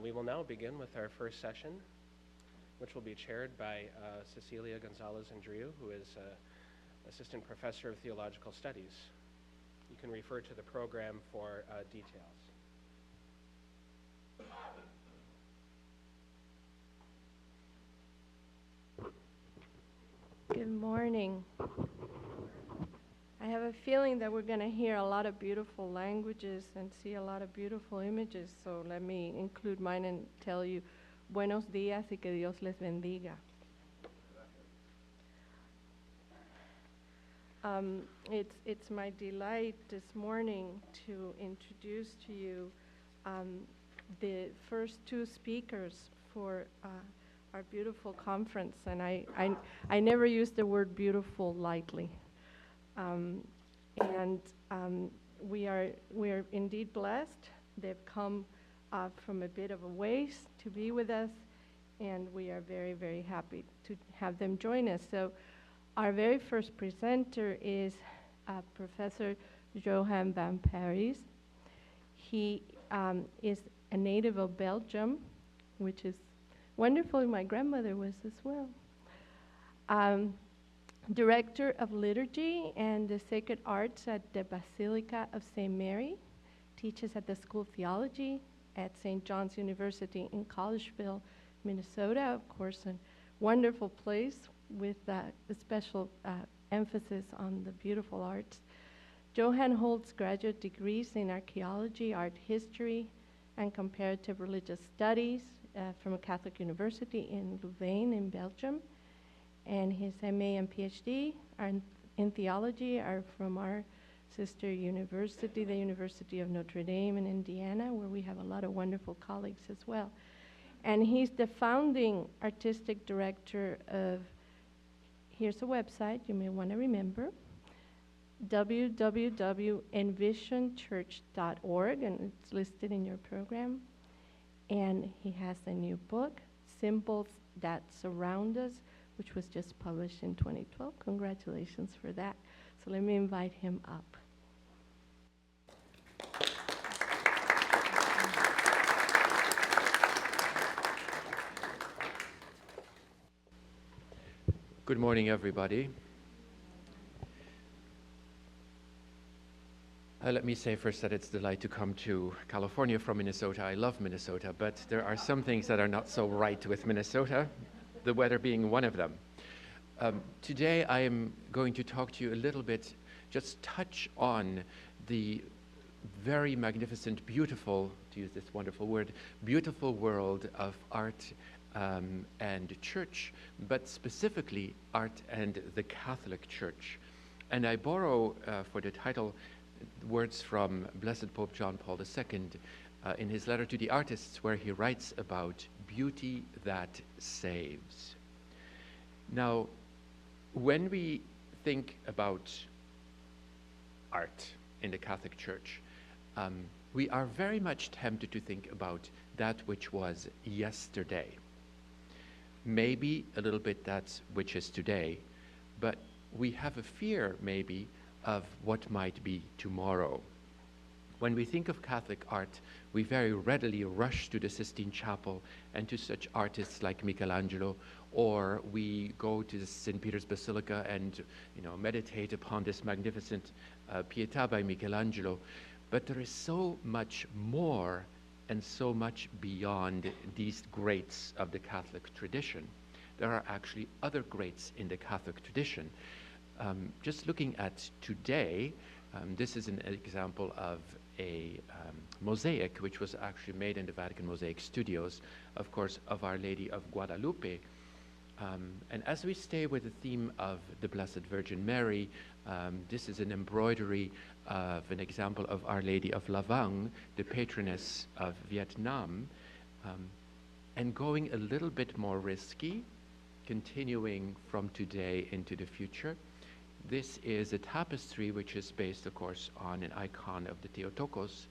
We will now begin with our first session, which will be chaired by Cecilia Gonzalez-Andreu, who is Assistant Professor of Theological Studies. You can refer to the program for details. Good morning. I have a feeling that we're going to hear a lot of beautiful languages and see a lot of beautiful images, so let me include mine and tell you, buenos días y que Dios les bendiga. It's my delight this morning to introduce to you the first two speakers for our beautiful conference, and I never use the word beautiful lightly. We are indeed blessed. They've come from a bit of a ways to be with us, and we are very, very happy to have them join us. So our very first presenter is Professor Johan van Parijs. He is a native of Belgium, which is wonderful. My grandmother was as well. Director of Liturgy and the Sacred Arts at the Basilica of St. Mary, teaches at the School of Theology at St. John's University in Collegeville, Minnesota, of course, a wonderful place with a special emphasis on the beautiful arts. Johan holds graduate degrees in archaeology, art history, and comparative religious studies from a Catholic university in Louvain in Belgium. And his MA and PhD are in theology are from our sister university, the University of Notre Dame in Indiana, where we have a lot of wonderful colleagues as well. And he's the founding artistic director of, here's a website you may want to remember, www.envisionchurch.org, and it's listed in your program. And he has a new book, Symbols That Surround Us, which was just published in 2012. Congratulations for that. So let me invite him up. Good morning, everybody. Let me say first that it's a delight to come to California from Minnesota. I love Minnesota, but there are some things that are not so right with Minnesota, the weather being one of them. Today I am going to talk to you a little bit, just touch on the very magnificent, beautiful, to use this wonderful word, beautiful world of art and church, but specifically art and the Catholic Church. And I borrow for the title words from Blessed Pope John Paul II in his letter to the artists, where he writes about beauty that saves. Now, when we think about art in the Catholic Church, we are very much tempted to think about that which was yesterday. Maybe a little bit that which is today, but we have a fear maybe of what might be tomorrow. When we think of Catholic art, we very readily rush to the Sistine Chapel and to such artists like Michelangelo, or we go to the St. Peter's Basilica and meditate upon this magnificent Pietà by Michelangelo. But there is so much more and so much beyond these greats of the Catholic tradition. There are actually other greats in the Catholic tradition. Just looking at today, this is an example of a mosaic which was actually made in the Vatican Mosaic Studios, of course, of Our Lady of Guadalupe. And as we stay with the theme of the Blessed Virgin Mary, this is an embroidery of an example of Our Lady of Lavang, the patroness of Vietnam, and going a little bit more risky, continuing from today into the future. This is a tapestry which is based, of course, on an icon of the Theotokos.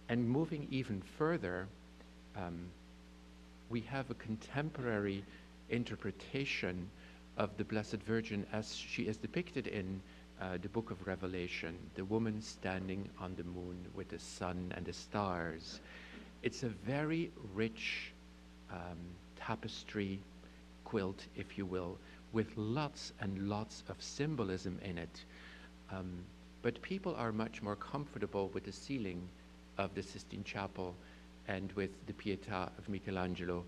And moving even further, we have a contemporary interpretation of the Blessed Virgin as she is depicted in the book of Revelation, the woman standing on the moon with the sun and the stars. It's a very rich tapestry quilt, if you will, with lots and lots of symbolism in it. But people are much more comfortable with the ceiling of the Sistine Chapel and with the Pietà of Michelangelo,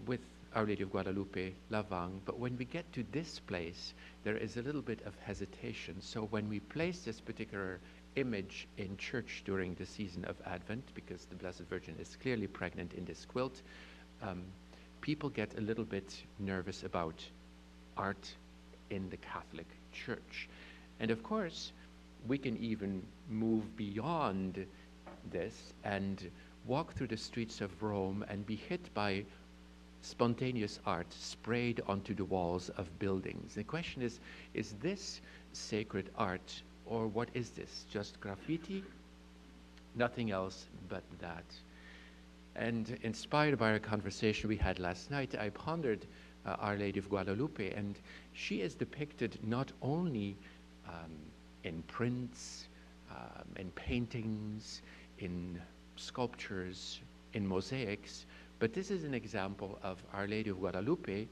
with Our Lady of Guadalupe, Lavang. But when we get to this place, there is a little bit of hesitation. So when we place this particular image in church during the season of Advent, because the Blessed Virgin is clearly pregnant in this quilt, people get a little bit nervous about art in the Catholic Church. And of course, we can even move beyond this and walk through the streets of Rome and be hit by spontaneous art sprayed onto the walls of buildings. The question is this sacred art, or what is this? Just graffiti? Nothing else but that. And inspired by our conversation we had last night, I pondered Our Lady of Guadalupe, and she is depicted not only in prints, in paintings, in sculptures, in mosaics, but this is an example of Our Lady of Guadalupe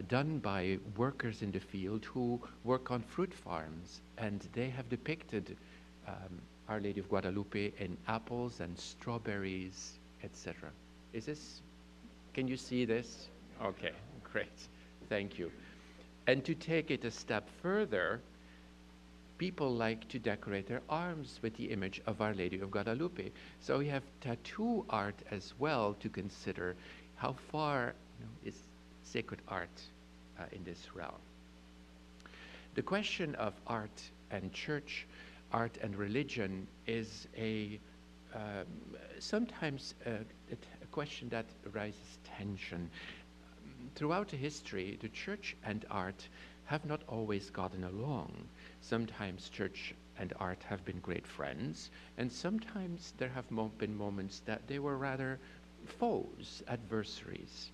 done by workers in the field who work on fruit farms, and they have depicted Our Lady of Guadalupe in apples and strawberries, etc. Can you see this? Okay, great, thank you. And to take it a step further, people like to decorate their arms with the image of Our Lady of Guadalupe. So we have tattoo art as well to consider. How far is sacred art in this realm? The question of art and church, art and religion is sometimes a question that raises tension. Throughout history, the church and art have not always gotten along. Sometimes church and art have been great friends, and sometimes there have been moments that they were rather foes, adversaries.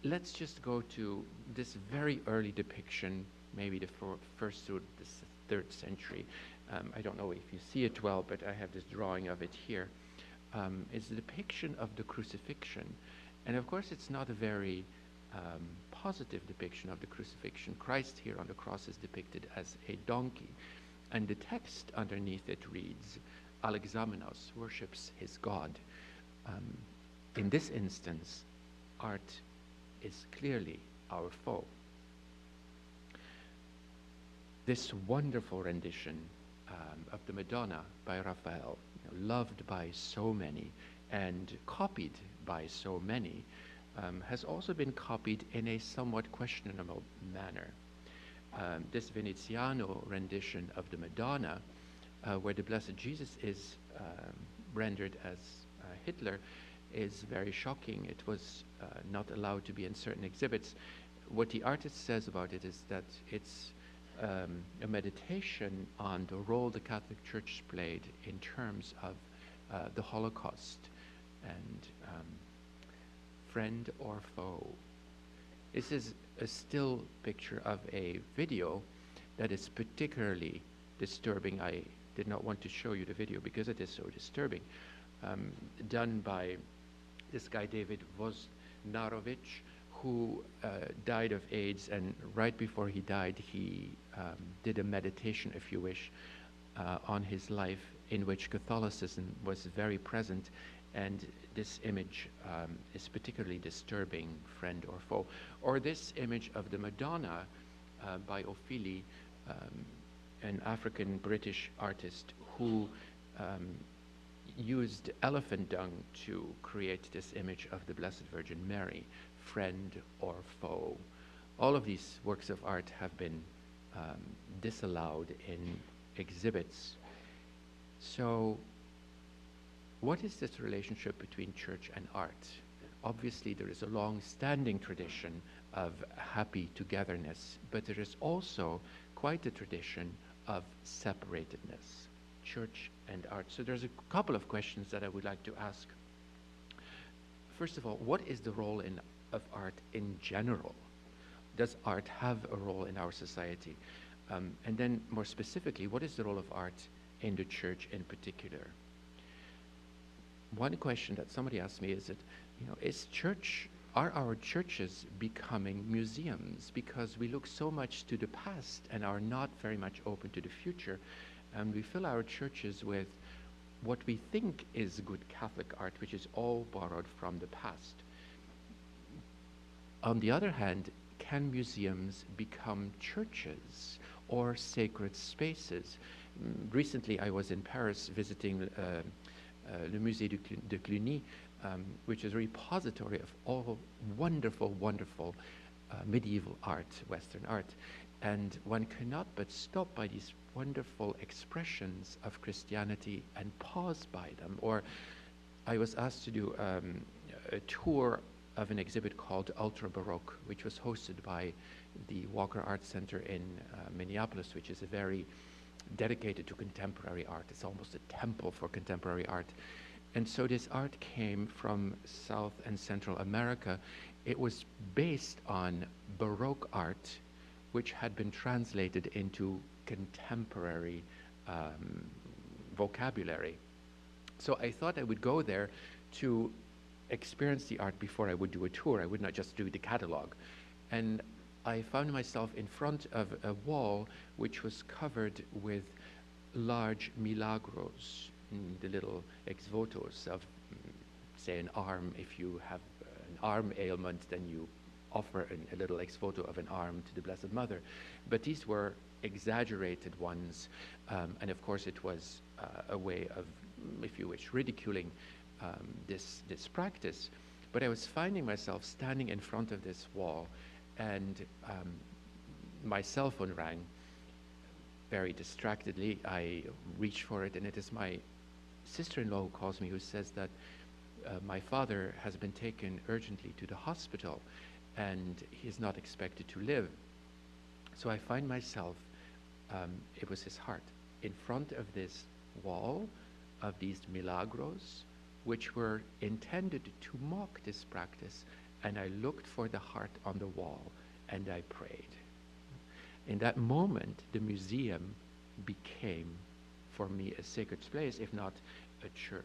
Let's just go to this very early depiction, maybe the first through the 3rd century. I don't know if you see it well, but I have this drawing of it here. It's a depiction of the crucifixion. And of course, it's not a very positive depiction of the crucifixion. Christ here on the cross is depicted as a donkey. And the text underneath it reads, Alexamenos worships his God. In this instance, art is clearly our foe. This wonderful rendition of the Madonna by Raphael, loved by so many and copied by so many, has also been copied in a somewhat questionable manner. This Veneziano rendition of the Madonna, where the Blessed Jesus is rendered as Hitler, is very shocking. It was not allowed to be in certain exhibits. What the artist says about it is that it's a meditation on the role the Catholic Church played in terms of the Holocaust and friend or foe. This is a still picture of a video that is particularly disturbing. I did not want to show you the video because it is so disturbing. Done by this guy, David Voznarovich, who died of AIDS, and right before he died, he did a meditation, if you wish, on his life, in which Catholicism was very present, and this image is particularly disturbing, friend or foe. Or this image of the Madonna by Ophélie, an African-British artist who used elephant dung to create this image of the Blessed Virgin Mary, friend or foe. All of these works of art have been disallowed in exhibits. So what is this relationship between church and art? Obviously, there is a long-standing tradition of happy togetherness, but there is also quite a tradition of separatedness, church and art. So there's a couple of questions that I would like to ask. First of all, what is the role of art in general? Does art have a role in our society? And then more specifically, what is the role of art in the church in particular? one question that somebody asked me is that, are our churches becoming museums? Because we look so much to the past and are not very much open to the future. And we fill our churches with what we think is good Catholic art, which is all borrowed from the past. On the other hand, can museums become churches or sacred spaces? Recently, I was in Paris visiting le Musée de Cluny, which is a repository of all wonderful, wonderful medieval art, Western art. And one cannot but stop by these wonderful expressions of Christianity and pause by them. Or I was asked to do a tour of an exhibit called Ultra Baroque, which was hosted by the Walker Art Center in Minneapolis, which is a very dedicated to contemporary art. It's almost a temple for contemporary art. And so this art came from South and Central America. It was based on Baroque art, which had been translated into contemporary vocabulary. So I thought I would go there to experience the art before I would do a tour. I would not just do the catalog. And I found myself in front of a wall which was covered with large milagros, the little ex votos of, say, an arm. If you have an arm ailment, then you offer a little ex voto of an arm to the Blessed Mother. But these were exaggerated ones, and of course it was a way of, if you wish, ridiculing this practice. But I was finding myself standing in front of this wall, and my cell phone rang very distractedly. I reached for it, and it is my sister-in-law who calls me, who says that my father has been taken urgently to the hospital, and he is not expected to live. So I find myself, it was his heart, in front of this wall of these milagros, which were intended to mock this practice, and I looked for the heart on the wall, and I prayed. In that moment, the museum became, for me, a sacred place, if not a church.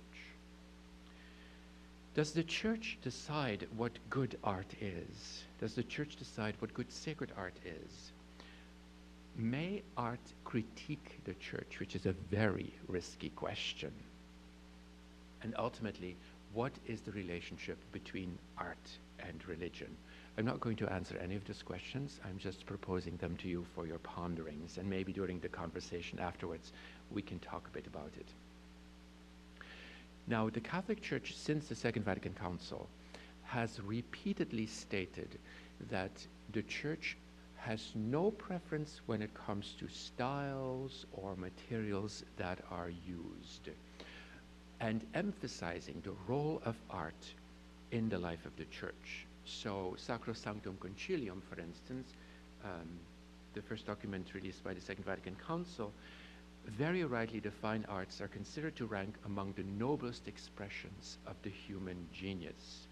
Does the church decide what good art is? Does the church decide what good sacred art is? May art critique the church, which is a very risky question? And ultimately, what is the relationship between art and religion? I'm not going to answer any of these questions. I'm just proposing them to you for your ponderings, and maybe during the conversation afterwards, we can talk a bit about it. Now, the Catholic Church, since the Second Vatican Council, has repeatedly stated that the Church has no preference when it comes to styles or materials that are used, and emphasizing the role of art in the life of the Church. So, Sacrosanctum Concilium, for instance, the first document released by the Second Vatican Council, very rightly defined arts are considered to rank among the noblest expressions of the human genius.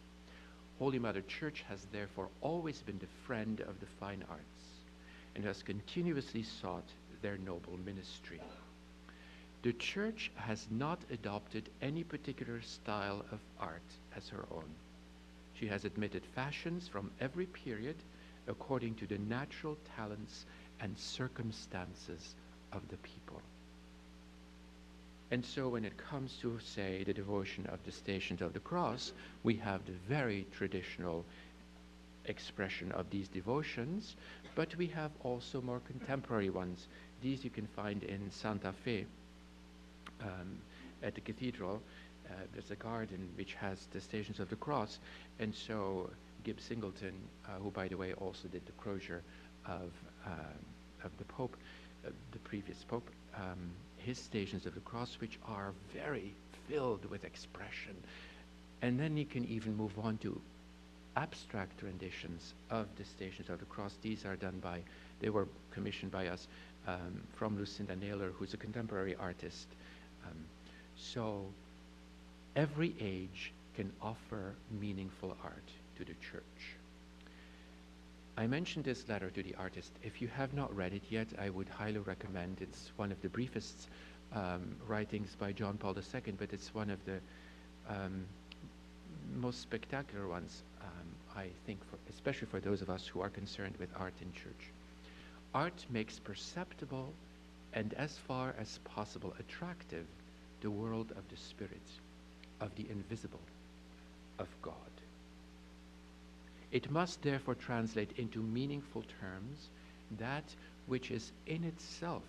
Holy Mother Church has therefore always been the friend of the fine arts and has continuously sought their noble ministry. The Church has not adopted any particular style of art as her own. She has admitted fashions from every period according to the natural talents and circumstances of the people. And so when it comes to, say, the devotion of the Stations of the Cross, we have the very traditional expression of these devotions, but we have also more contemporary ones. These you can find in Santa Fe at the cathedral. There's a garden which has the Stations of the Cross, and so Gibbs Singleton, who by the way also did the crozier of the Pope, the previous Pope, his Stations of the Cross, which are very filled with expression. And then you can even move on to abstract renditions of the Stations of the Cross. These are done by, they were commissioned by us from Lucinda Naylor, who's a contemporary artist. So every age can offer meaningful art to the Church. I mentioned this letter to the artist. If you have not read it yet, I would highly recommend. It's one of the briefest writings by John Paul II, but it's one of the um, most spectacular ones, I think, especially for those of us who are concerned with art in church. Art makes perceptible and as far as possible attractive the world of the spirit, of the invisible, of God. It must therefore translate into meaningful terms that which is in itself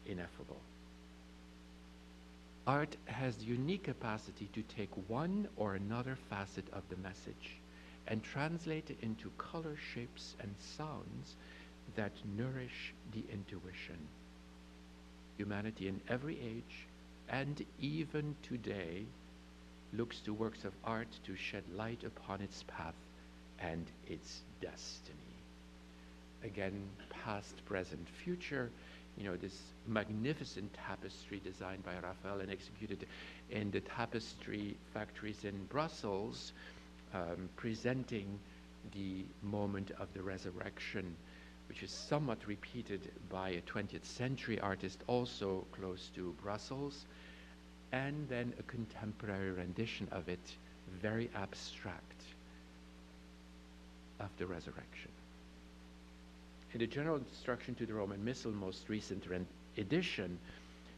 ineffable. Art has the unique capacity to take one or another facet of the message and translate it into color, shapes, and sounds that nourish the intuition. Humanity in every age, and even today, looks to works of art to shed light upon its path and its destiny. Again, past, present, future. This magnificent tapestry designed by Raphael and executed in the tapestry factories in Brussels, presenting the moment of the resurrection, which is somewhat repeated by a 20th century artist also close to Brussels, and then a contemporary rendition of it, very abstract, of the resurrection. In the General Instruction to the Roman Missal, most recent edition,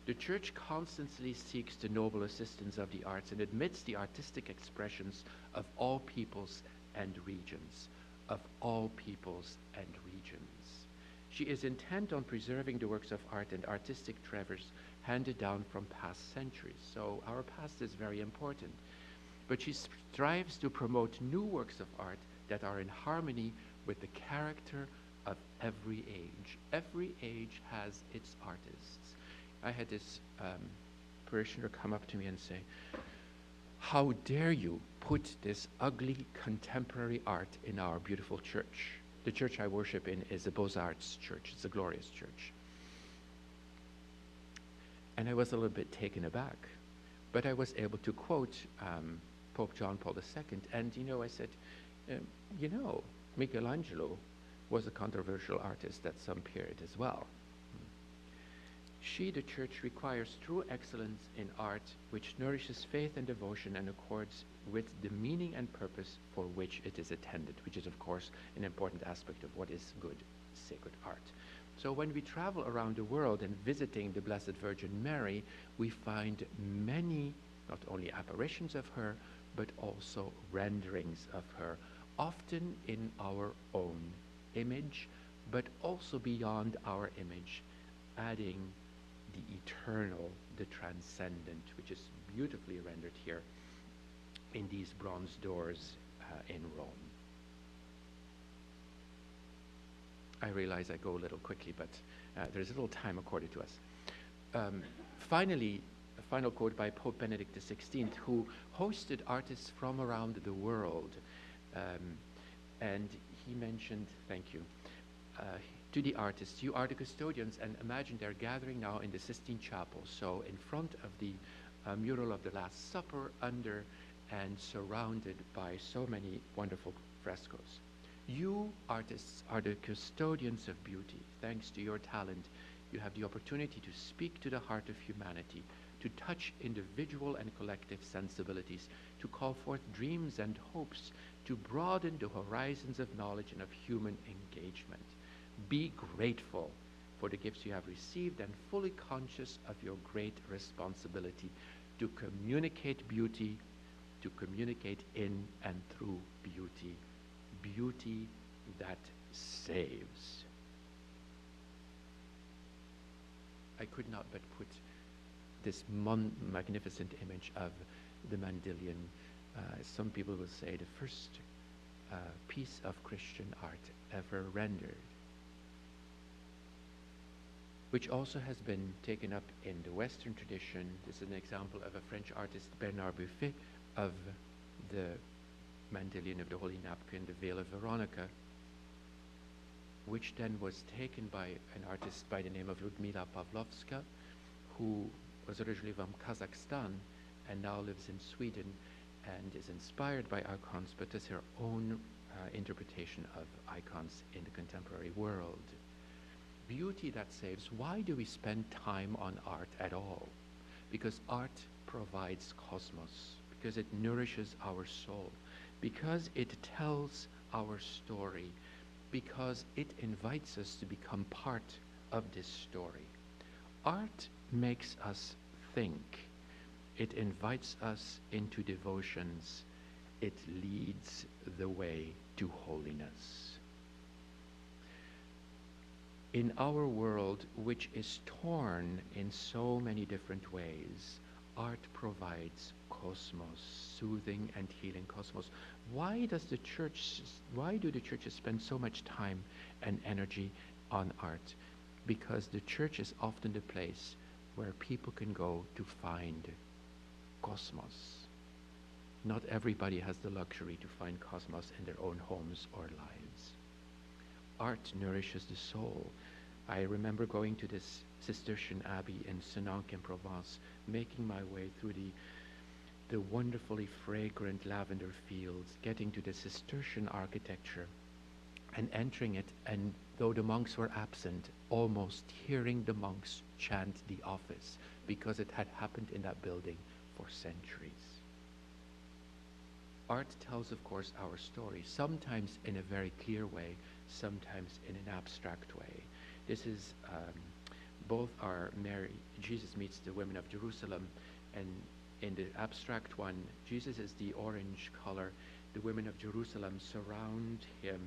the Church constantly seeks the noble assistance of the arts and admits the artistic expressions of all peoples and regions, of all peoples and regions. She is intent on preserving the works of art and artistic treasures handed down from past centuries. So our past is very important. But she strives to promote new works of art that are in harmony with the character of every age. Every age has its artists. I had this parishioner come up to me and say, "How dare you put this ugly contemporary art in our beautiful church?" The church I worship in is a Beaux-Arts church. It's a glorious church. And I was a little bit taken aback. But I was able to quote Pope John Paul II. And, I said, Michelangelo was a controversial artist at some period as well. She, the church, requires true excellence in art which nourishes faith and devotion and accords with the meaning and purpose for which it is intended, which is, of course, an important aspect of what is good, sacred art. So when we travel around the world and visiting the Blessed Virgin Mary, we find many, not only apparitions of her, but also renderings of her, often in our own image, but also beyond our image, adding the eternal, the transcendent, which is beautifully rendered here in these bronze doors in Rome. I realize I go a little quickly, but there's a little time accorded to us. Finally, a final quote by Pope Benedict XVI, who hosted artists from around the world. And he mentioned, thank you, to the artists, "You are the custodians, and imagine they're gathering now in the Sistine Chapel, so in front of the mural of the Last Supper, under and surrounded by so many wonderful frescoes. You, artists, are the custodians of beauty. Thanks to your talent, you have the opportunity to speak to the heart of humanity, to touch individual and collective sensibilities, to call forth dreams and hopes, to broaden the horizons of knowledge and of human engagement. Be grateful for the gifts you have received and fully conscious of your great responsibility to communicate beauty, to communicate in and through beauty, beauty that saves." I could not but put this magnificent image of the Mandylion, some people will say the first piece of Christian art ever rendered, which also has been taken up in the Western tradition. This is an example of a French artist, Bernard Buffet, of the Mandylion of the Holy Napkin, the Veil of Veronica, which then was taken by an artist by the name of Ludmila Pavlovska, who was originally from Kazakhstan and now lives in Sweden and is inspired by icons, but has her own interpretation of icons in the contemporary world. Beauty that saves. Why do we spend time on art at all? Because art provides cosmos, because it nourishes our soul, because it tells our story, because it invites us to become part of this story. Art makes us think. It invites us into devotions. It leads the way to holiness. In our world, which is torn in so many different ways, art provides cosmos, soothing and healing cosmos. Why do the churches spend so much time and energy on art? Because the church is often the place where people can go to find cosmos. Not everybody has the luxury to find cosmos in their own homes or lives. Art nourishes the soul. I remember going to this Cistercian abbey in Senanc in Provence, making my way through the wonderfully fragrant lavender fields, getting to the Cistercian architecture and entering it, and though the monks were absent, almost hearing the monks chant the office, because it had happened in that building for centuries. Art tells, of course, our story, sometimes in a very clear way, sometimes in an abstract way. This is both our Mary, Jesus meets the women of Jerusalem, and in the abstract one, Jesus is the orange color. The women of Jerusalem surround him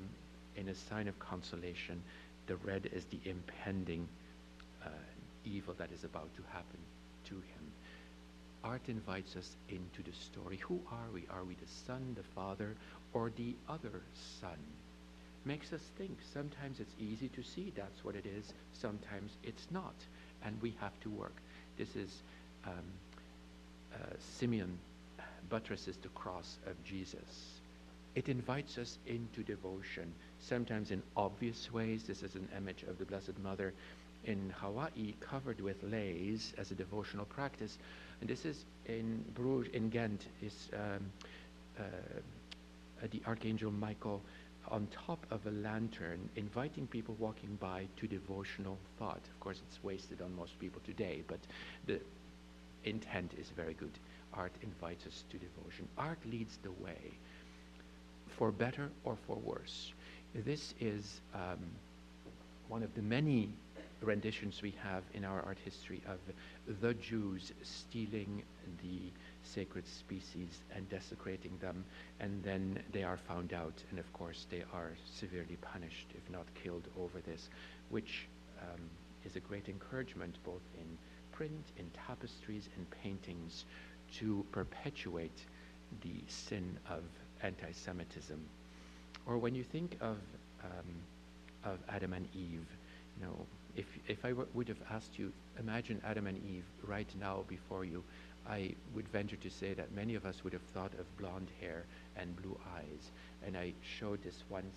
in a sign of consolation. The red is the impending evil that is about to happen to him. Art invites us into the story. Who are we? Are we the Son, the Father, or the other Son? Makes us think. Sometimes it's easy to see that's what it is. Sometimes it's not. And we have to work. This is Simeon buttresses the cross of Jesus. It invites us into devotion, sometimes in obvious ways. This is an image of the Blessed Mother in Hawaii, covered with leis as a devotional practice. And this is in Bruges, in Ghent, is the Archangel Michael on top of a lantern, inviting people walking by to devotional thought. Of course, it's wasted on most people today, but the intent is very good. Art invites us to devotion. Art leads the way, for better or for worse. This is one of the many renditions we have in our art history of the Jews stealing the sacred species and desecrating them, and then they are found out, and of course they are severely punished, if not killed, over this, which is a great encouragement both in print, in tapestries, in paintings, to perpetuate the sin of anti-Semitism. Or when you think of Adam and Eve, you know, if I would have asked you, imagine Adam and Eve right now before you, I would venture to say that many of us would have thought of blonde hair and blue eyes. And I showed this once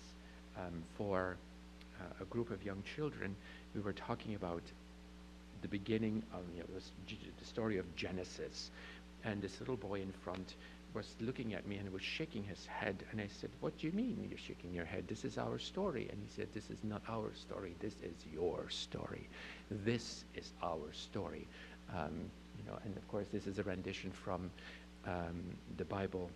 for a group of young children. We were talking about the beginning of the story of Genesis. And this little boy in front was looking at me and was shaking his head. And I said, "What do you mean you're shaking your head? This is our story." And he said, "This is not our story. This is your story. This is our story." And of course, this is a rendition from the Bible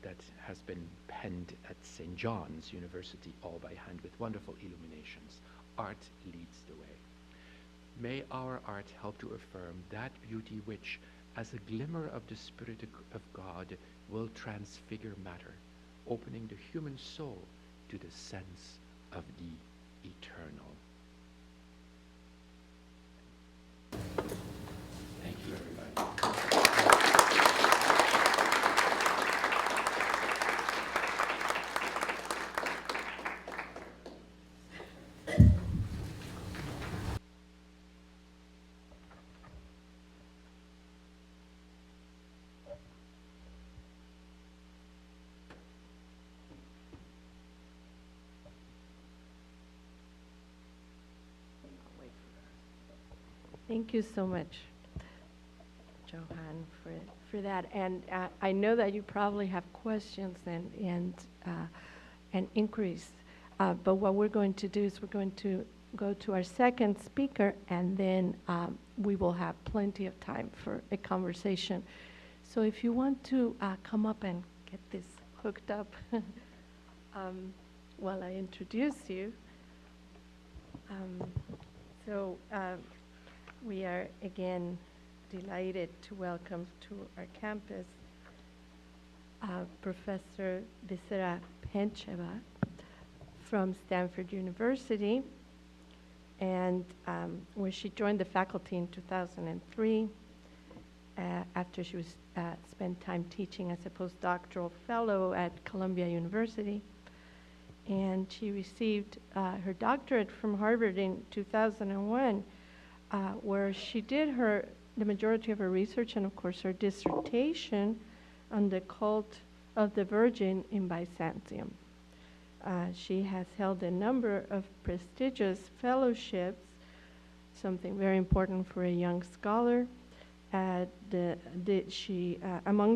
that has been penned at St. John's University, all by hand, with wonderful illuminations. Art leads the way. May our art help to affirm that beauty which, as a glimmer of the Spirit of God, will transfigure matter, opening the human soul to the sense of the eternal. Thank you, everybody. Thank you so much, Johan, for that. And I know that you probably have questions and inquiries. But what we're going to do is we're going to go to our second speaker, and then we will have plenty of time for a conversation. So if you want to come up and get this hooked up while I introduce you. We are again delighted to welcome to our campus Professor Visera Pencheva from Stanford University, and where she joined the faculty in 2003 after she was spent time teaching as a postdoctoral fellow at Columbia University. And she received her doctorate from Harvard in 2001, where she did the majority of her research and, of course, her dissertation on the cult of the Virgin in Byzantium. She has held a number of prestigious fellowships, something very important for a young scholar. Among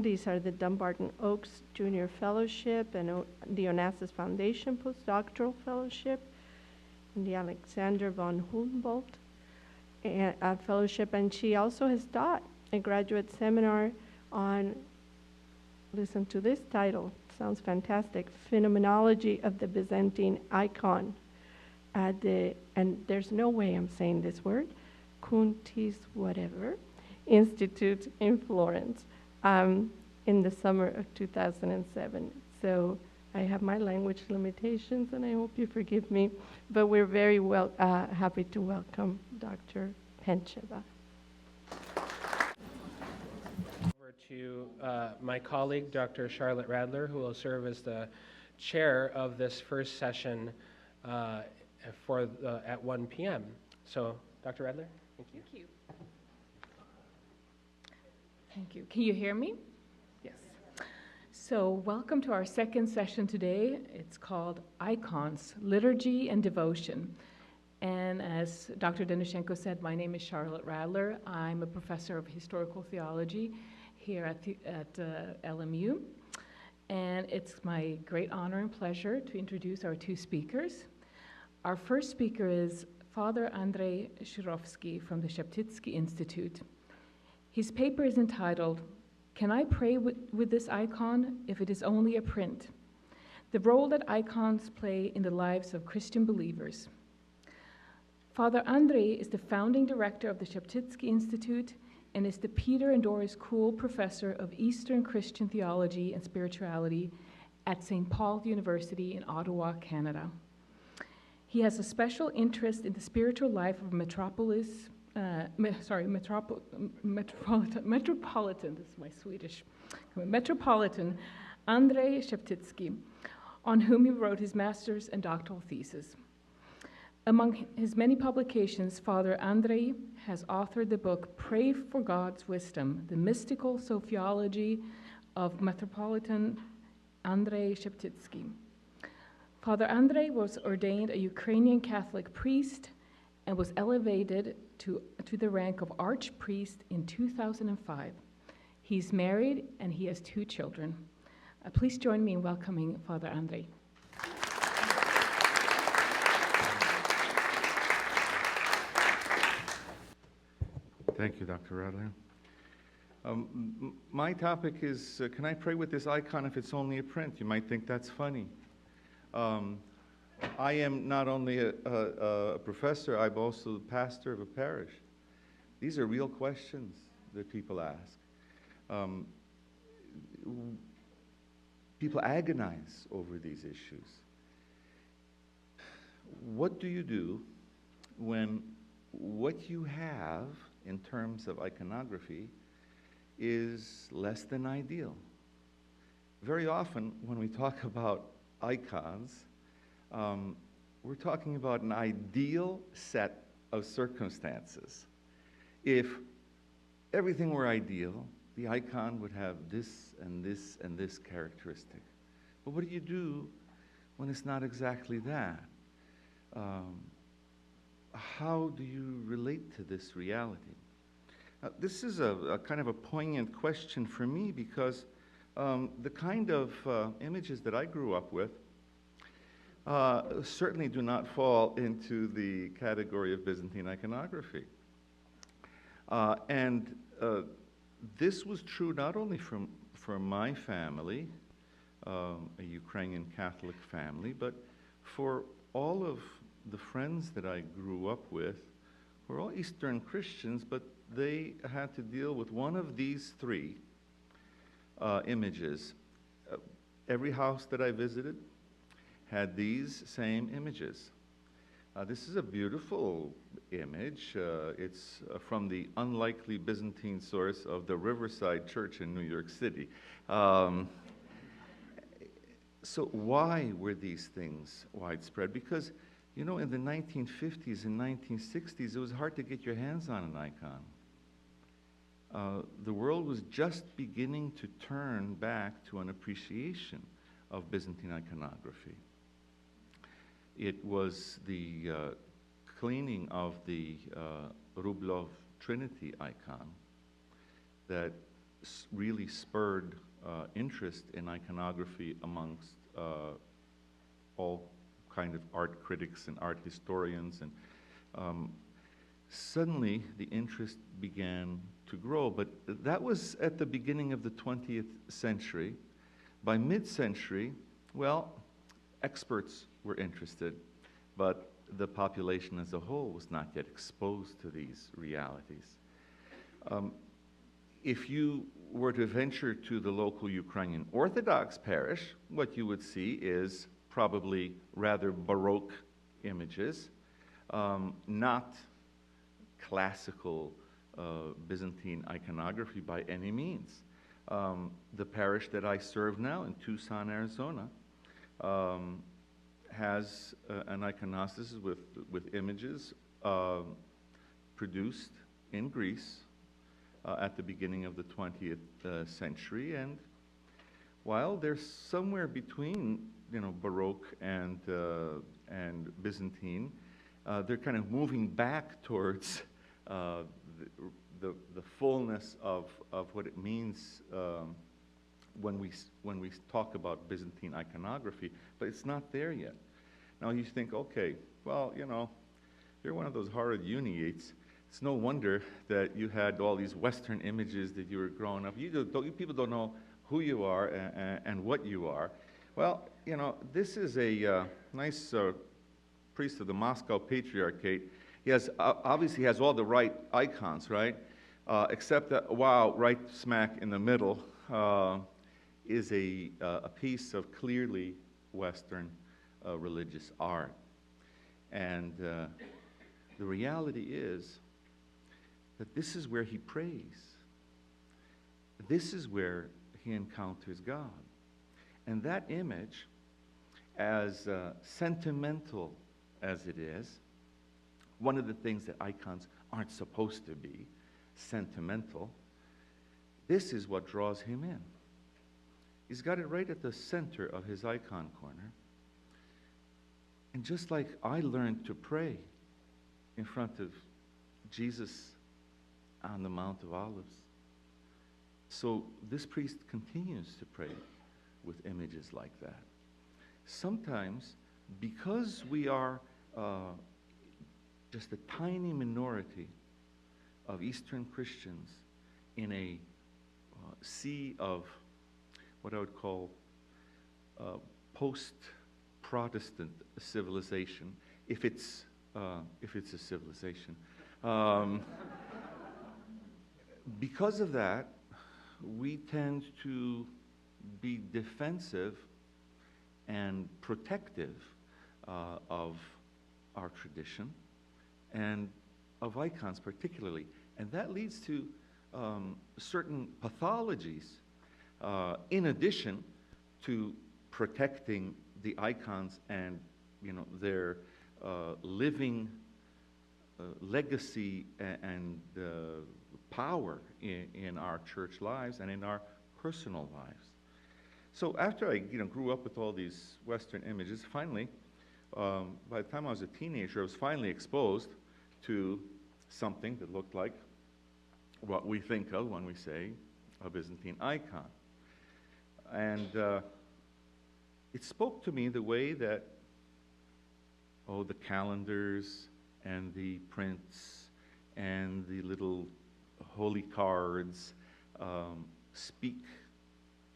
these are the Dumbarton Oaks Junior Fellowship and the Onassis Foundation Postdoctoral Fellowship, and the Alexander von Humboldt Fellowship. And she also has taught a graduate seminar on, listen to this title, sounds fantastic, Phenomenology of the Byzantine Icon. And there's no way I'm saying this word, Kuntis whatever, Institute in Florence in the summer of 2007. So I have my language limitations, and I hope you forgive me, but we're very happy to welcome Dr. Pencheva. Over to my colleague, Dr. Charlotte Radler, who will serve as the chair of this first session at 1 p.m. So, Dr. Radler, thank you. Thank you. Thank you. Can you hear me? Yes. So welcome to our second session today. It's called Icons, Liturgy and Devotion. And as Dr. Denishenko said, my name is Charlotte Radler. I'm a professor of historical theology here at LMU. And it's my great honor and pleasure to introduce our two speakers. Our first speaker is Father Andrei Shirovsky from the Sheptytsky Institute. His paper is entitled, Can I Pray with This Icon If It Is Only a Print? The Role That Icons Play in the Lives of Christian Believers. Father Andrei is the founding director of the Sheptytsky Institute and is the Peter and Doris Kuhl Professor of Eastern Christian Theology and Spirituality at St. Paul University in Ottawa, Canada. He has a special interest in the spiritual life of Metropolitan, this is my Swedish, Metropolitan Andrei Sheptytsky, on whom he wrote his master's and doctoral thesis. Among his many publications, Father Andrei has authored the book Pray for God's Wisdom, the Mystical Sophiology of Metropolitan Andrei Sheptytsky. Father Andrei was ordained a Ukrainian Catholic priest and was elevated to the rank of archpriest in 2005. He's married and he has 2 children. Please join me in welcoming Father Andrei. Thank you, Dr. Radler. My topic is, can I pray with this icon if it's only a print? You might think that's funny. I am not only a professor, I'm also the pastor of a parish. These are real questions that people ask. People agonize over these issues. What do you do when what you have in terms of iconography is less than ideal? Very often when we talk about icons, we're talking about an ideal set of circumstances. If everything were ideal, the icon would have this and this and this characteristic. But what do you do when it's not exactly that? How do you relate to this reality? This is a kind of a poignant question for me because the kind of images that I grew up with certainly do not fall into the category of Byzantine iconography. And this was true not only for my family, a Ukrainian Catholic family, but for all of the friends that I grew up with, who were all Eastern Christians, but they had to deal with one of these three images. Every house that I visited had these same images. This is a beautiful image. It's from the unlikely Byzantine source of the Riverside Church in New York City. So why were these things widespread? Because, you know, in the 1950s and 1960s, it was hard to get your hands on an icon. The world was just beginning to turn back to an appreciation of Byzantine iconography. It was the cleaning of the Rublev Trinity icon that really spurred interest in iconography amongst all kind of art critics and art historians. And suddenly the interest began to grow, but that was at the beginning of the 20th century. By mid-century, well, experts were interested, but the population as a whole was not yet exposed to these realities. If you were to venture to the local Ukrainian Orthodox parish, what you would see is probably rather Baroque images, not classical Byzantine iconography by any means. The parish that I serve now in Tucson, Arizona, has an iconostasis with images produced in Greece at the beginning of the 20th century, and while they're somewhere between, you know, Baroque and Byzantine, they're kind of moving back towards the fullness of what it means when we talk about Byzantine iconography, but it's not there yet. Now you think, okay, well, you know, you're one of those horrid Uniates. It's no wonder that you had all these Western images that you were growing up. You people don't know who you are and what you are. Well, you know, this is a nice priest of the Moscow Patriarchate. He has obviously has all the right icons, right? Except that, wow, right smack in the middle is a piece of clearly Western religious art. And the reality is that this is where he prays. This is where he encounters God. And that image, as sentimental as it is, one of the things that icons aren't supposed to be, sentimental, this is what draws him in. He's got it right at the center of his icon corner. And just like I learned to pray in front of Jesus on the Mount of Olives, so this priest continues to pray with images like that. Sometimes, because we are just a tiny minority of Eastern Christians in a sea of what I would call post-Protestant civilization, if it's a civilization. Because of that, we tend to be defensive and protective of our tradition and of icons particularly. And that leads to certain pathologies in addition to protecting the icons and, you know, their living legacy and power in our church lives and in our personal lives. So after I, you know, grew up with all these Western images, finally, by the time I was a teenager, I was finally exposed to something that looked like what we think of when we say a Byzantine icon. And it spoke to me the way that, oh, the calendars and the prints and the little holy cards speak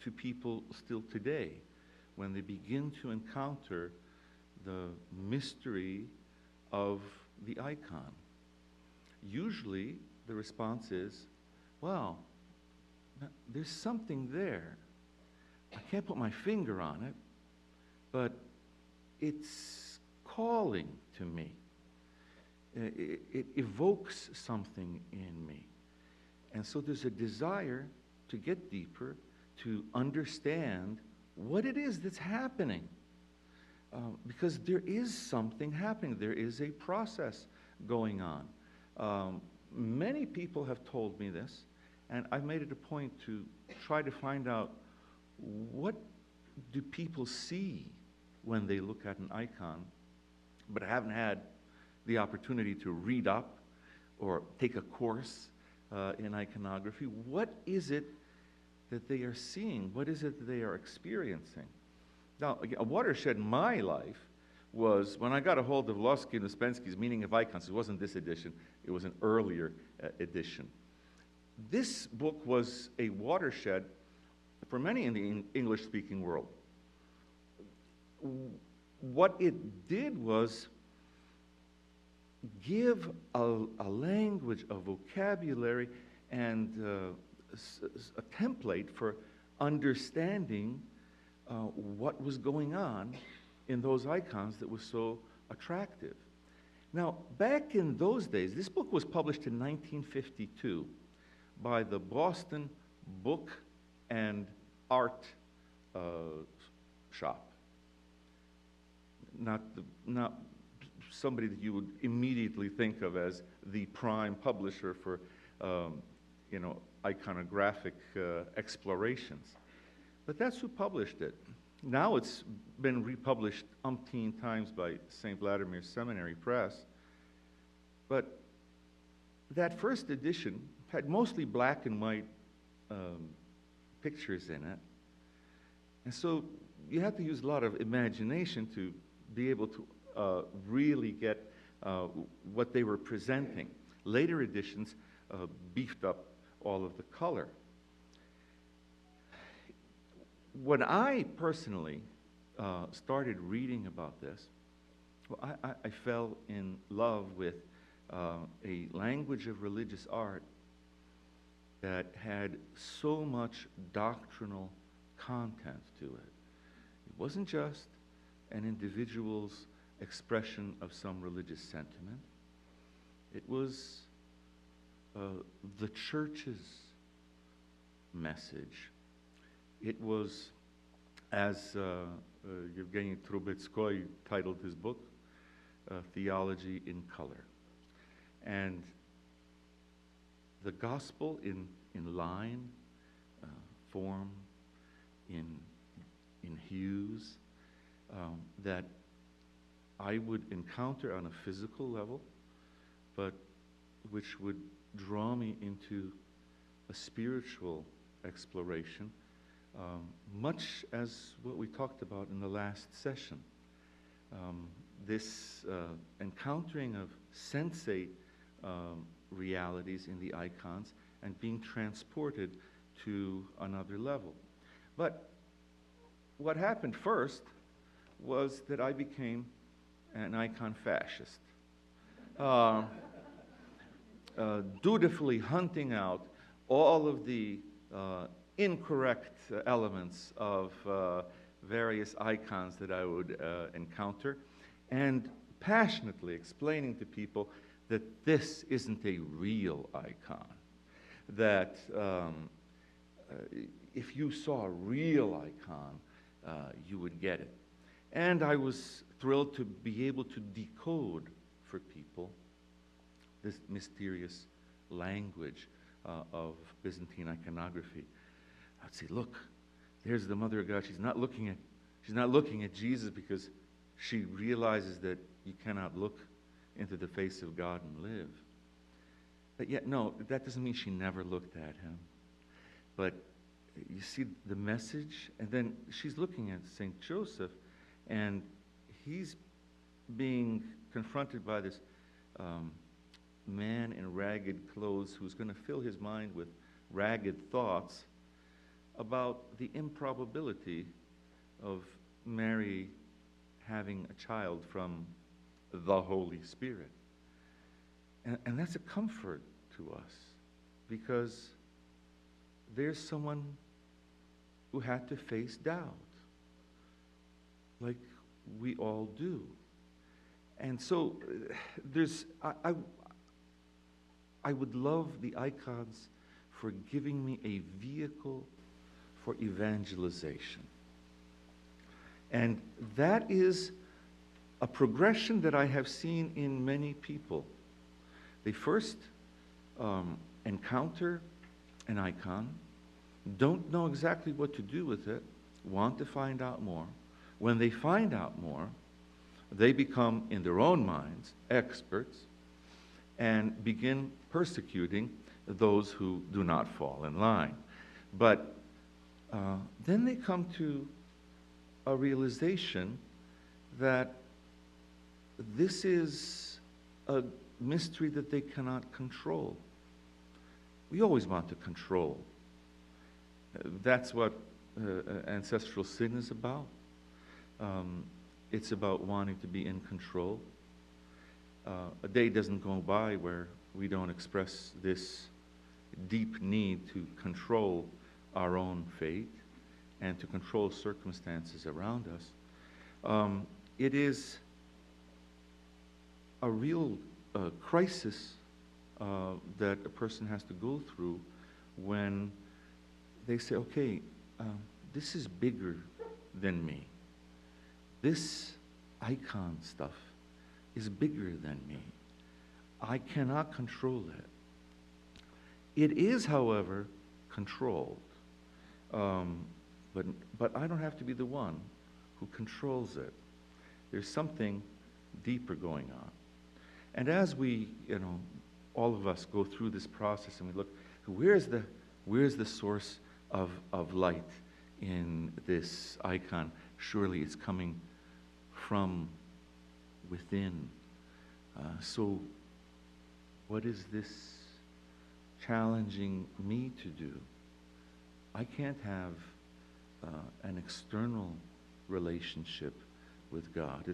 to people still today when they begin to encounter the mystery of the icon. Usually the response is, well, there's something there. I can't put my finger on it, but it's calling to me. It evokes something in me. And so there's a desire to get deeper, to understand what it is that's happening. Because there is something happening. There is a process going on. Many people have told me this, and I've made it a point to try to find out what do people see when they look at an icon, but I haven't had the opportunity to read up or take a course in iconography. What is it that they are seeing? What is it that they are experiencing? Now, a watershed in my life was when I got a hold of Lasky and Uspensky's Meaning of Icons. It wasn't this edition, it was an earlier edition. This book was a watershed for many in the English-speaking world. What it did was give a language, a vocabulary, and a template for understanding what was going on in those icons that was so attractive. Now, back in those days, this book was published in 1952 by the Boston Book and Art Shop. Not somebody that you would immediately think of as the prime publisher for, iconographic explorations. But that's who published it. Now it's been republished umpteen times by St. Vladimir Seminary Press. But that first edition had mostly black and white pictures in it. And so you had to use a lot of imagination to be able to really get what they were presenting. Later editions beefed up all of the color. When I personally started reading about this, well, I fell in love with a language of religious art that had so much doctrinal content to it. It wasn't just an individual's expression of some religious sentiment. It was the church's message. It was, as Yevgeny Trubetskoy titled his book, Theology in Color. And the gospel in line, form, in hues, that I would encounter on a physical level, but which would draw me into a spiritual exploration, much as what we talked about in the last session. This encountering of sensate realities in the icons and being transported to another level. But what happened first was that I became an icon fascist. Dutifully hunting out all of the incorrect elements of various icons that I would encounter, and passionately explaining to people that this isn't a real icon, that if you saw a real icon, you would get it. And I was thrilled to be able to decode for people this mysterious language of Byzantine iconography. I'd say, look, there's the Mother of God. She's not looking at Jesus because she realizes that you cannot look into the face of God and live. But yet, no, that doesn't mean she never looked at him. But you see the message, and then she's looking at St. Joseph, and he's being confronted by this man in ragged clothes who's going to fill his mind with ragged thoughts about the improbability of Mary having a child from the Holy Spirit. And that's a comfort to us, because there's someone who had to face doubt, like we all do. And so I would love the icons for giving me a vehicle for evangelization. And that is a progression that I have seen in many people. They first encounter an icon, don't know exactly what to do with it, want to find out more. When they find out more, they become, in their own minds, experts and begin persecuting those who do not fall in line. But then they come to a realization that this is a mystery that they cannot control. We always want to control. That's what ancestral sin is about. It's about wanting to be in control. A day doesn't go by where we don't express this deep need to control our own fate and to control circumstances around us. It is a real crisis that a person has to go through when they say, okay, this is bigger than me. This icon stuff is bigger than me. I cannot control it. It is, however, controlled. But I don't have to be the one who controls it. There's something deeper going on. And as we, all of us go through this process and we look, where's the source of light in this icon? Surely it's coming from within. So what is this challenging me to do? I can't have an external relationship with God.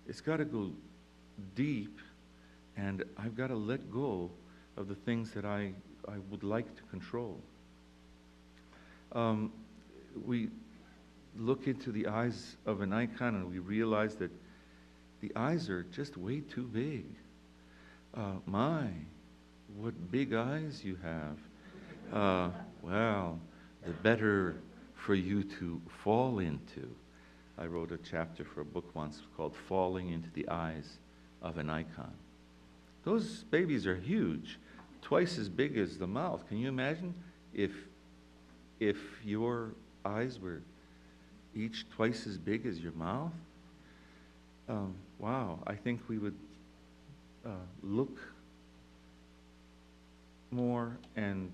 It's got to go deep, and I've got to let go of the things that I would like to control. We look into the eyes of an icon and we realize that the eyes are just way too big. My, what big eyes you have. Well, the better for you to fall into. I wrote a chapter for a book once called Falling into the Eyes of an Icon. Those babies are huge, twice as big as the mouth. Can you imagine if your eyes were each twice as big as your mouth? Wow, I think we would look more and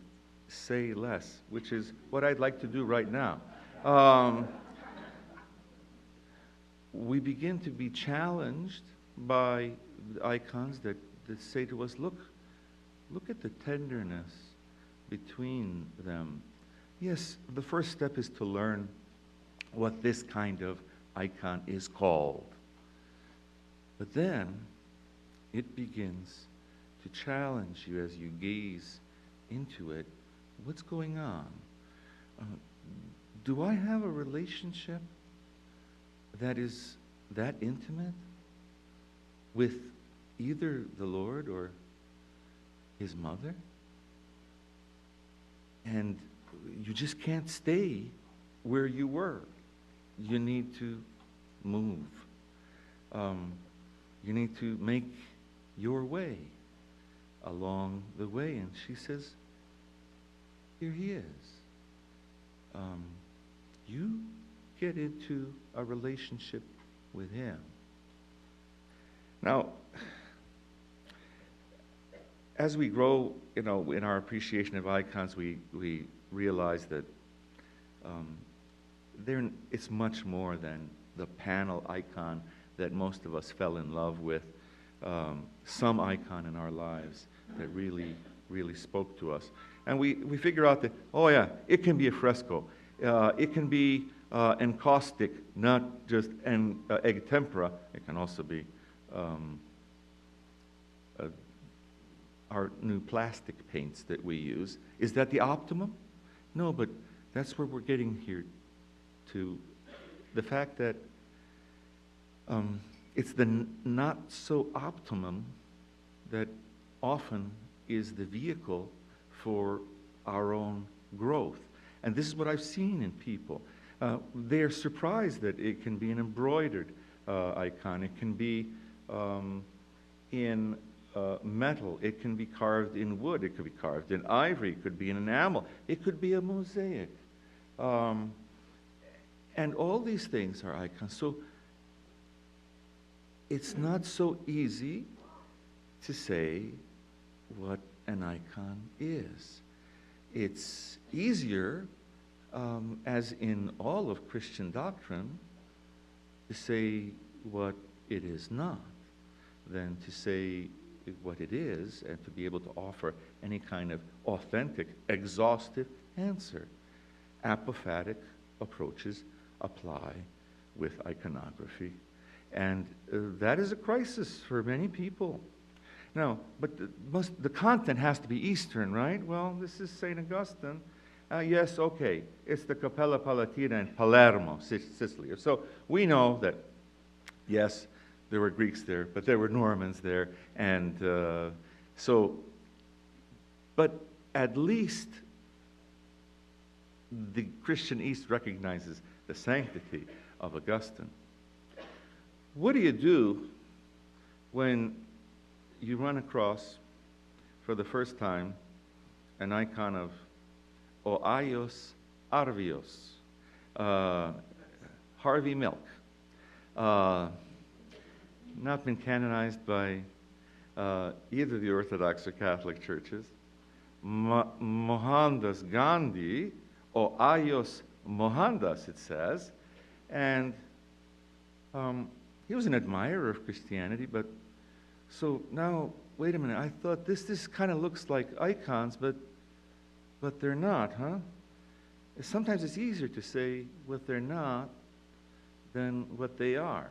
say less, which is what I'd like to do right now. We begin to be challenged by icons that say to us, look at the tenderness between them. Yes, the first step is to learn what this kind of icon is called. But then it begins to challenge you as you gaze into it. What's going on? Do I have a relationship that is that intimate with either the Lord or his mother? And you just can't stay where you were. You need to move. You need to make your way along the way. And she says, here he is. You get into a relationship with him. Now, as we grow, in our appreciation of icons, we realize that it's much more than the panel icon that most of us fell in love with. Some icon in our lives that really really spoke to us. And we figure out that, oh yeah, it can be a fresco. It can be encaustic, not just egg tempera. It can also be our new plastic paints that we use. Is that the optimum? No, but that's where we're getting here to the fact that it's the not so optimum that often is the vehicle for our own growth. And this is what I've seen in people. They're surprised that it can be an embroidered icon. It can be in metal. It can be carved in wood. It could be carved in ivory. It could be in enamel. It could be a mosaic. And all these things are icons. So it's not so easy to say what an icon is. It's easier, as in all of Christian doctrine, to say what it is not than to say what it is and to be able to offer any kind of authentic, exhaustive answer. Apophatic approaches apply with iconography. And that is a crisis for many people. Now, but the content has to be Eastern, right? Well, this is St. Augustine. Yes, okay, it's the Cappella Palatina in Palermo, Sicily. So we know that, yes, there were Greeks there, but there were Normans there. And but at least the Christian East recognizes the sanctity of Augustine. What do you do when you run across, for the first time, an icon of Oios Arvios, Harvey Milk, not been canonized by either the Orthodox or Catholic churches, Mohandas Gandhi, Oios Mohandas, it says, and he was an admirer of Christianity, but so now, wait a minute, I thought this kind of looks like icons, but they're not, huh? Sometimes it's easier to say what they're not than what they are.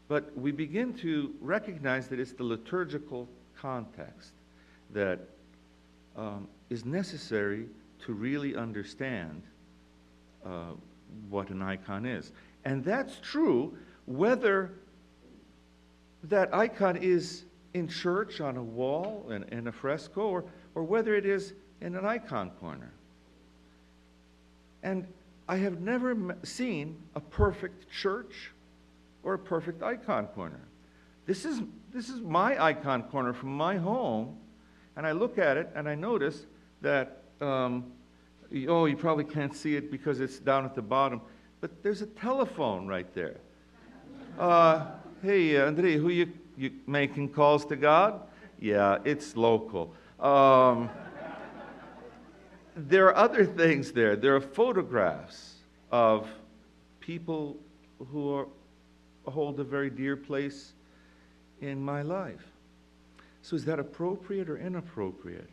But we begin to recognize that it's the liturgical context that is necessary to really understand what an icon is. And that's true whether that icon is in church on a wall in a fresco or whether it is in an icon corner. And I have never seen a perfect church or a perfect icon corner. This is my icon corner from my home, and I look at it and I notice that, you probably can't see it because it's down at the bottom, but there's a telephone right there. Hey, Andre, who you making calls to God? Yeah, it's local. There are other things there. There are photographs of people who hold a very dear place in my life. So is that appropriate or inappropriate?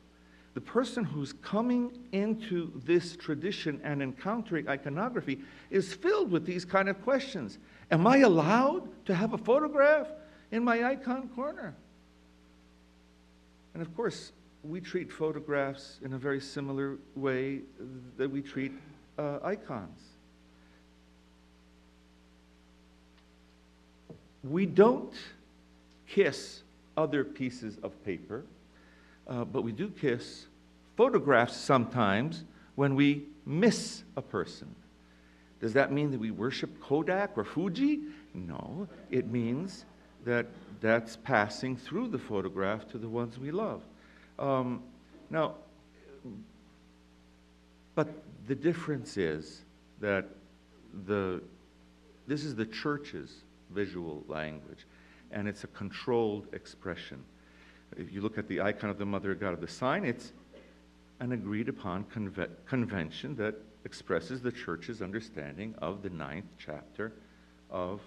The person who's coming into this tradition and encountering iconography is filled with these kind of questions. Am I allowed to have a photograph in my icon corner? And of course, we treat photographs in a very similar way that we treat icons. We don't kiss other pieces of paper, but we do kiss photographs sometimes when we miss a person. Does that mean that we worship Kodak or Fuji? No, it means that that's passing through the photograph to the ones we love. Now, but the difference is that this is the church's visual language, and it's a controlled expression. If you look at the icon of the Mother of God of the sign, it's an agreed upon convention that expresses the church's understanding of the 9th chapter of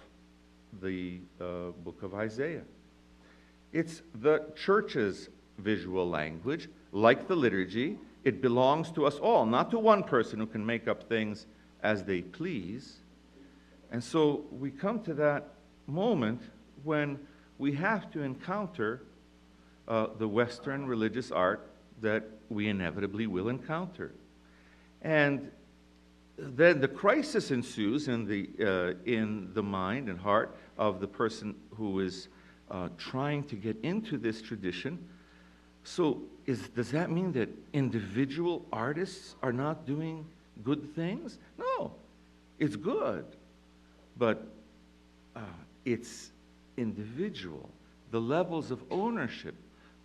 the book of Isaiah. It's the church's visual language like the liturgy, it belongs to us all, not to one person who can make up things as they please. And so we come to that moment when we have to encounter the Western religious art that we inevitably will encounter. And then the crisis ensues in the mind and heart of the person who is trying to get into this tradition. So does that mean that individual artists are not doing good things? No, it's good, but it's individual. The levels of ownership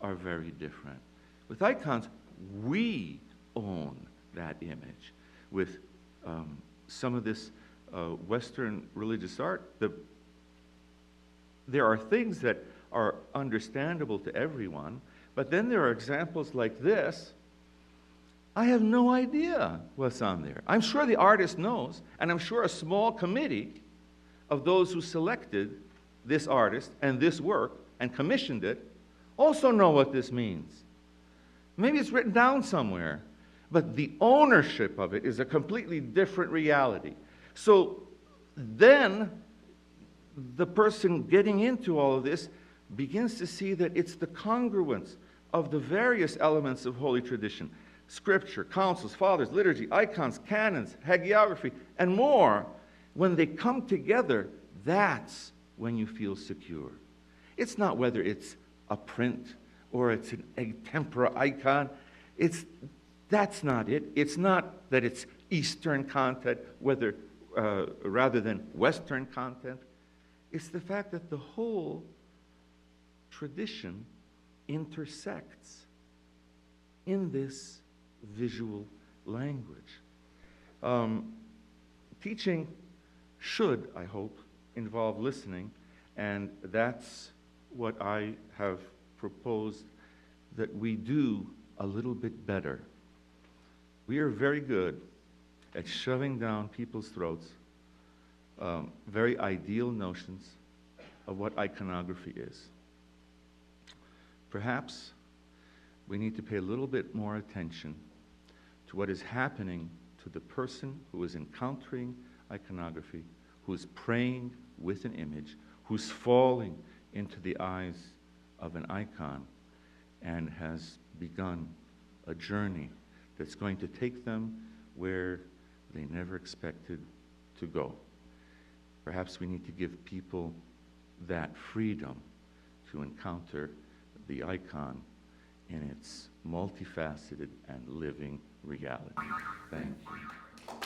are very different. With icons, we own that image. With some of this Western religious art, there are things that are understandable to everyone, but then there are examples like this. I have no idea what's on there. I'm sure the artist knows, and I'm sure a small committee of those who selected this artist and this work and commissioned it also know what this means. Maybe it's written down somewhere, but the ownership of it is a completely different reality. So then the person getting into all of this begins to see that it's the congruence of the various elements of holy tradition: scripture, councils, fathers, liturgy, icons, canons, hagiography, and more. When they come together, that's when you feel secure. It's not whether it's a print or it's an egg tempera icon. That's not it. It's not that it's Eastern content, rather than Western content. It's the fact that the whole tradition intersects in this visual language. Teaching should, I hope, involve listening, and that's what I have proposed that we do a little bit better. We are very good at shoving down people's throats very ideal notions of what iconography is. Perhaps we need to pay a little bit more attention to what is happening to the person who is encountering iconography, who is praying with an image, who's falling into the eyes of an icon and has begun a journey that's going to take them where they never expected to go. Perhaps we need to give people that freedom to encounter the icon in its multifaceted and living reality. Thank you.